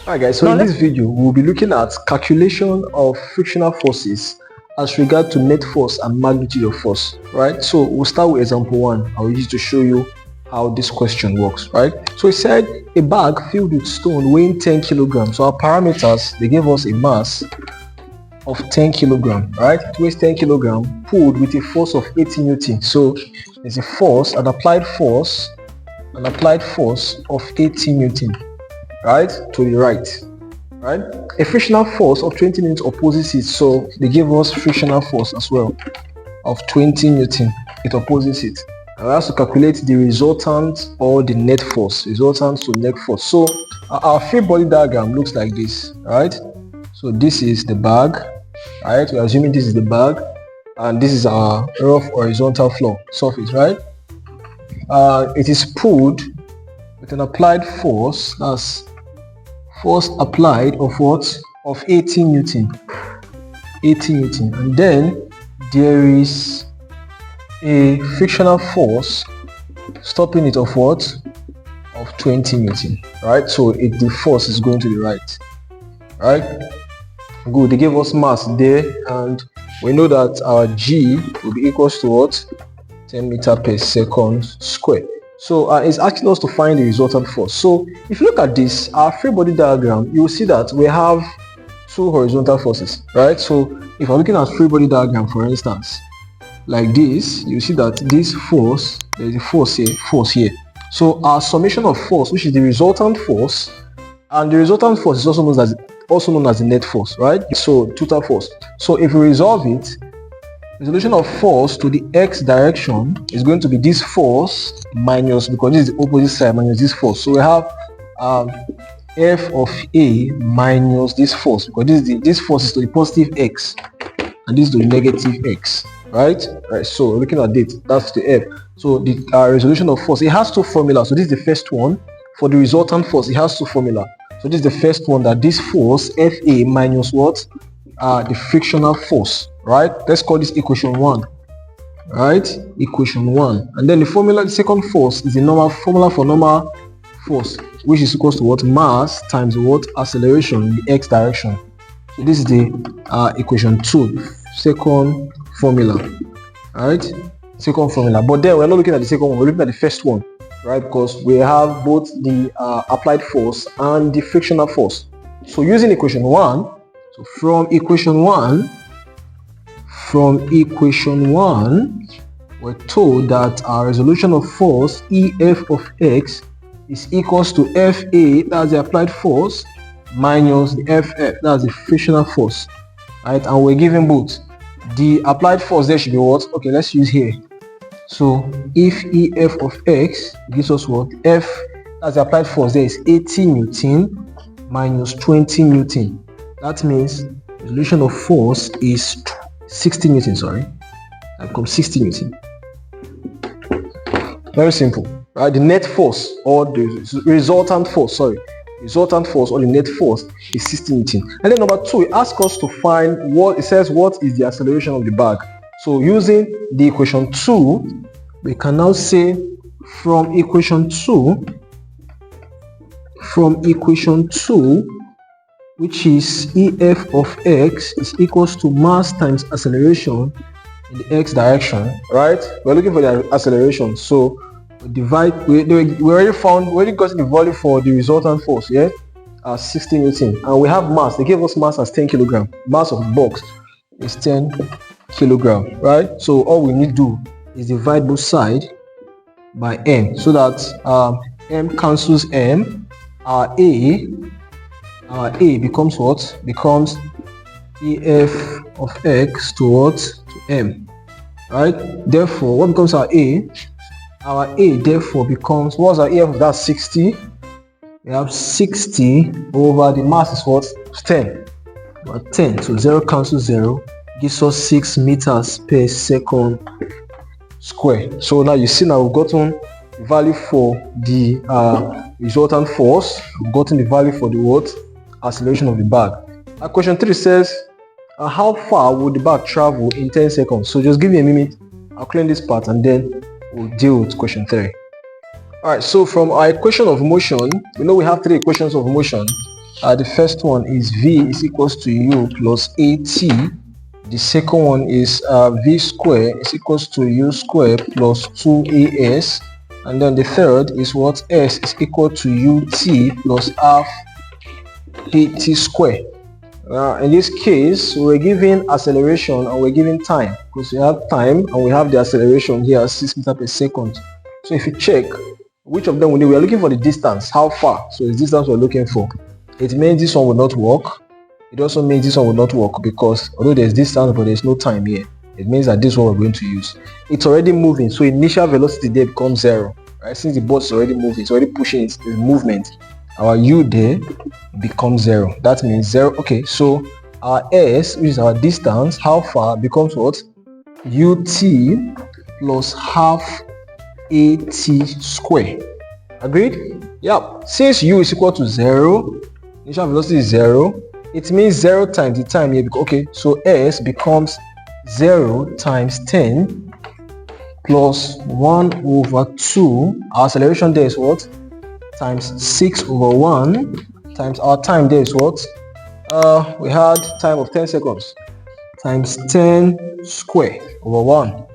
Alright guys, so in this video we'll be looking at calculation of frictional forces as regard to net force and magnitude of force, right? So we'll start with example 1. I'll use it to show you how this question works, right? So it said a bag filled with stone weighing 10 kilograms. So our parameters, they gave us a mass of 10 kilogram, right? It weighs 10 kilogram, pulled with a force of 80 newton. So there's a force, an applied force of 80 newton, right, to the right, right? A frictional force of 20 newton opposes it, so they give us frictional force as well of 20 newton. It opposes it. And we have to calculate the resultant or the net force, resultant to net force. So our free body diagram looks like this, right? So this is the bag, right? We're assuming this is the bag, and this is our rough horizontal floor surface, right? It is pulled with an applied force, that's force applied of what? Of 80 newton. 80 newton. And then there is a frictional force stopping it of what? Of 20 newton. Right? So the force is going to the right. Right? Good. They gave us mass there, and we know that our G will be equals to what? 10 meter per second square. So it's asking us to find the resultant force. So if you look at this, our free body diagram, you will see that we have two horizontal forces, right? So if I'm looking at free body diagram, for instance, like this, you see that this force, there is a force here. So our summation of force, which is the resultant force, and the resultant force is also known as the net force, right? So total force. So if we resolve it, resolution of force to the x direction is going to be this force minus, because this is the opposite side, minus this force. So we have F of A minus this force, because this force is to the positive x and this is to the negative x, right? Right. So looking at it, that's the F. So the resolution of force, it has two formulas. So this is the first one. For the resultant force, it has two formula. So this is the first one, that this force Fa minus what? The frictional force, right? Let's call this equation 1, right? Equation 1. And then the formula, the second force, is the normal formula for normal force, which is equals to what? Mass times what? Acceleration in the x direction. So this is the equation 2, second formula, right? Second formula. But then we're not looking at the second one, we're looking at the first one, right? Because we have both the applied force and the frictional force. So using equation 1, so from equation 1, we're told that our resolution of force EF of x is equals to Fa, that's the applied force, minus the FF, that's the frictional force, right? And we're given both. The applied force there should be what? Okay, let's use here. So if EF of x gives us what? F, that's the applied force there, is 80 newton minus 20 newton. That means resolution of force is 60 newton, sorry. That becomes 60 newton. Very simple, right? The net force or the resultant force, or the net force is 60 newton. And then number 2, it asks us to find what, it says what is the acceleration of the bag. So using the equation 2, we can now say from equation 2, which is EF of x is equals to mass times acceleration in the x direction, right? We're looking for the acceleration, so we divide. We already got the value for the resultant force, yeah, 60 newton, and we have mass. They gave us mass as 10 kilogram. Mass of the box is 10 kilogram, right? So all we need to do is divide both sides by m, so that m cancels m. Our A becomes what? Becomes EF of x to what? To m, right? Therefore, what becomes our A? Our A therefore becomes, what's our EF of that? 60. We have 60 over the mass is what? 10. But 10, so 0 cancels 0, gives us 6 meters per second square. So now you see, now we've gotten the value for the resultant force, we've gotten the value for the what? Acceleration of the bag. Question 3 says, how far would the bag travel in 10 seconds? So just give me a minute, I'll clean this part and then we'll deal with question 3. Alright, so from our equation of motion, we know we have 3 equations of motion. The first one is V is equals to U plus AT. The second one is V square is equals to U square plus 2AS. And then the third is what? S is equal to UT plus half AT square. In this case, we're given acceleration and we're given time, because we have time and we have the acceleration here 6 meters per second. So if you check which of them we need, we are looking for the distance, how far. So it's distance we're looking for. It means this one will not work. It also means this one will not work, because although there's distance but there's no time here, it means that this one we're going to use. It's already moving, so initial velocity there becomes 0, right? Since the boat is already moving, it's already pushing its movement, our U there becomes 0. That means 0. Okay, so our S, which is our distance, how far, becomes what? UT plus half AT square. Agreed? Yep. Since U is equal to 0, initial velocity is 0, it means 0 times the time here. Okay, so S becomes 0 times 10 plus 1 over 2. Our acceleration there is what? Times 6 over 1 times our time there is what? We had time of 10 seconds times 10 square over 1.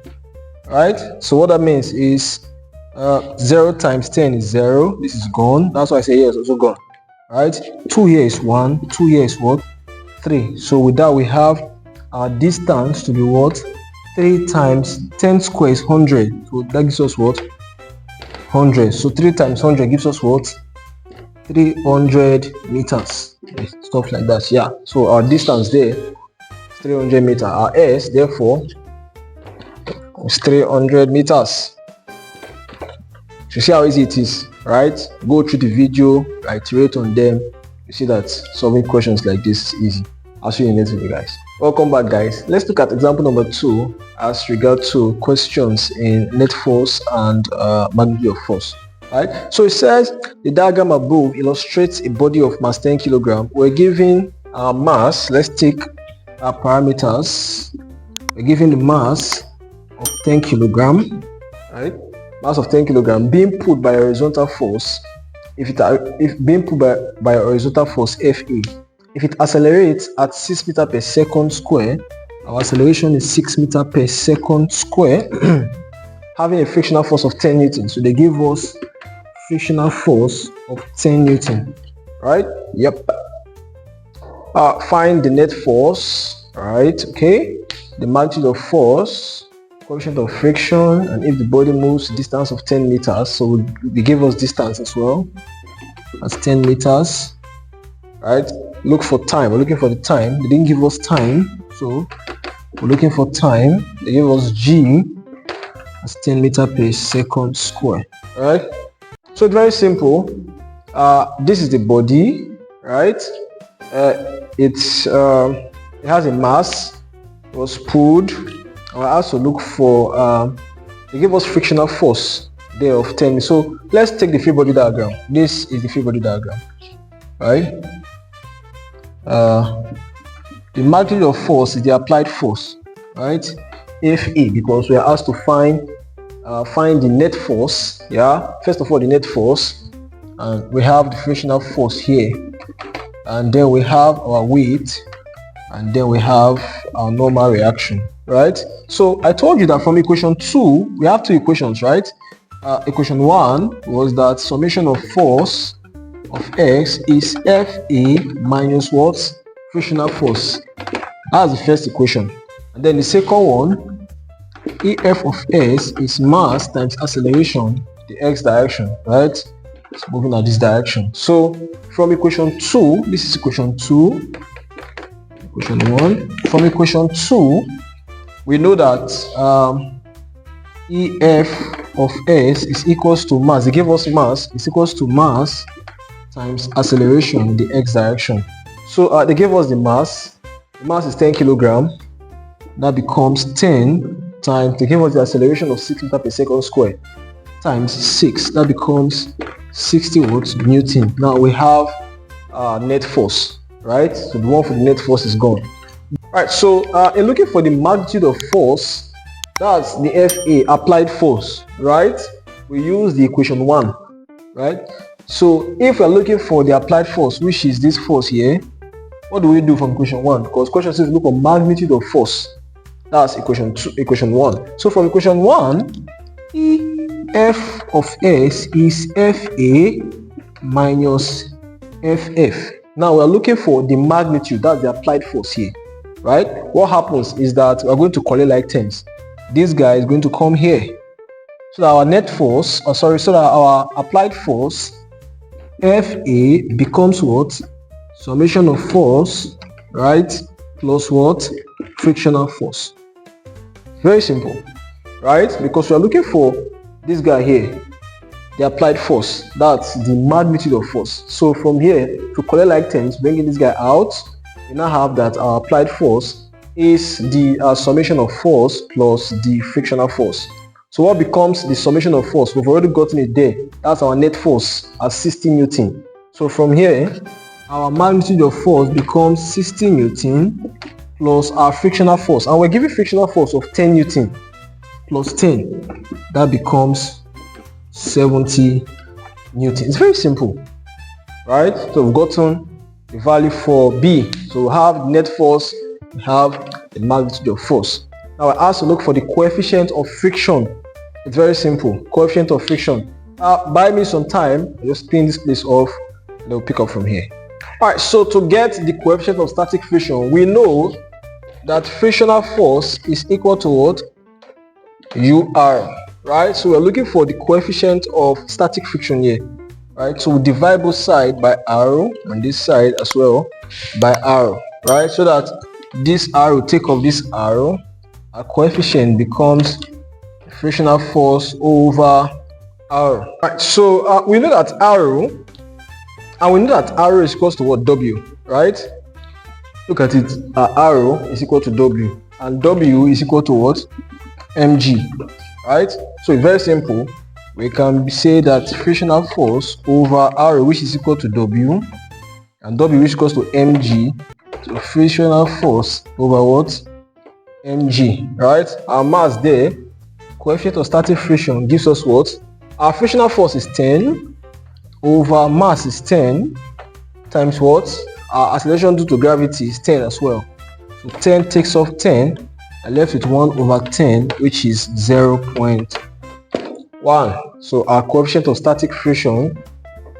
Right? So what that means is 0 times 10 is 0. This is gone. That's why I say here is also gone. Right? 2 here is 1. 2 here is what? 3. So with that we have our distance to be what? 3 times 10 square is 100. So that gives us what? 100. So 3 times 100 gives us what? 300 meters. Stuff like that. Yeah. So our distance there is 300 meters. Our S therefore is 300 meters. You see how easy it is, right? Go through the video, iterate on them. You see that solving questions like this is easy. I'll see you in the next video, guys. Welcome back, guys. Let's look at example number 2 as regard to questions in net force and magnitude of force. Right? So it says the diagram above illustrates a body of mass 10 kg. We're given our mass. Let's take our parameters. We're given the mass of 10 kg. Right? Mass of 10 kg being put by a horizontal force. If being put by a horizontal force Fa. If it accelerates at 6 meters per second square, our acceleration is 6 meters per second square, having a frictional force of 10 Newton. So they give us frictional force of 10 Newton, right? Yep. Find the net force, right? Okay. The magnitude of force, coefficient of friction, and if the body moves distance of 10 meters. So they give us distance as well. That's 10 meters, right? Look for time. We're looking for the time. They didn't give us time, so we're looking for time. They gave us G as 10 meters per second square. Right? So it's very simple. This is the body, right? It has a mass. It was pulled. I also look for. They give us frictional force there of 10. So let's take the free body diagram. This is the free body diagram, right? The magnitude of force is the applied force, right? Fe, because we are asked to find the net force. Yeah, first of all the net force, and we have the frictional force here, and then we have our weight, and then we have our normal reaction, right? So I told you that from equation 2 we have two equations, right? Equation 1 was that summation of force of X is Fa minus what? Frictional force. That's the first equation. And then the second one, EF of S is mass times acceleration, the X direction, right? It's moving in this direction. So from equation 2, this is equation 2, equation 1. From equation 2, we know that EF of S is equals to mass. They gave us mass is equals to mass times acceleration in the X direction. So they gave us the mass. The mass is 10 kg. That becomes 10 times, they gave us the acceleration of 6 meters per second square times 6. That becomes 60 watts Newton. Now we have net force, right? So the one for the net force is gone. Right, so in looking for the magnitude of force, that's the Fa, applied force, right? We use the equation 1, right? So if we're looking for the applied force, which is this force here, what do we do from equation 1? Because question says look for magnitude of force. That's equation 1. So from equation 1, F of S is FA minus FF. Now we're looking for the magnitude, that's the applied force here, right? What happens is that we're going to collect like terms. This guy is going to come here. So that our net force, so that our applied force, FA, becomes what? Summation of force, right? Plus what? Frictional force. Very simple, right? Because we are looking for this guy here, the applied force, that's the magnitude of force. So from here, to collect like terms, bringing this guy out, we now have that our applied force is the summation of force plus the frictional force. So what becomes the summation of force? We've already gotten it there. That's our net force at 60 Newton. So from here, our magnitude of force becomes 60 Newton plus our frictional force. And we're giving frictional force of 10 Newton plus 10. That becomes 70 Newton. It's very simple, right? So we've gotten the value for B. So we have net force, we have the magnitude of force. Now we're asked to look for the coefficient of friction. It's very simple. Coefficient of friction. Buy me some time. I'll just clean this place off and we'll pick up from here. Alright, so to get the coefficient of static friction, we know that frictional force is equal to what? UR. Right? So we're looking for the coefficient of static friction here. Right? So we divide both sides by arrow and this side as well by arrow. Right? So that this arrow take off this arrow. Our coefficient becomes frictional force over R. Right, so we know that R is equal to what? W, right? Look at it. R is equal to W, and W is equal to what? Mg, right? So it's very simple. We can say that frictional force over R, which is equal to W, and W is equal to Mg. So frictional force over what? Mg, right? Our mass there, coefficient of static friction gives us what? Our frictional force is 10 over mass is 10 times what? Our acceleration due to gravity is 10 as well. So 10 takes off 10, I left with 1 over 10, which is 0.1. So our coefficient of static friction,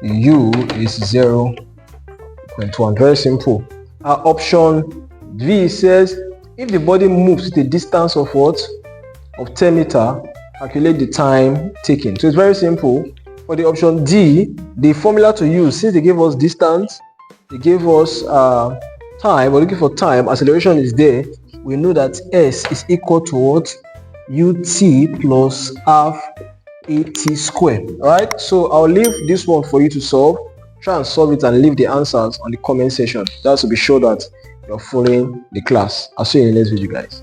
U, is 0.1. Very simple. Our option V says if the body moves with a distance of what? Of 10 meters, calculate the time taken. So it's very simple. For the option D, the formula to use, since they gave us distance, they gave us time, we're looking for time, acceleration is there, we know that S is equal to what? UT plus half AT square. Alright, so I'll leave this one for you to solve. Try and solve it and leave the answers on the comment section. That's to be sure that you're following the class. I'll see you in the next video, guys.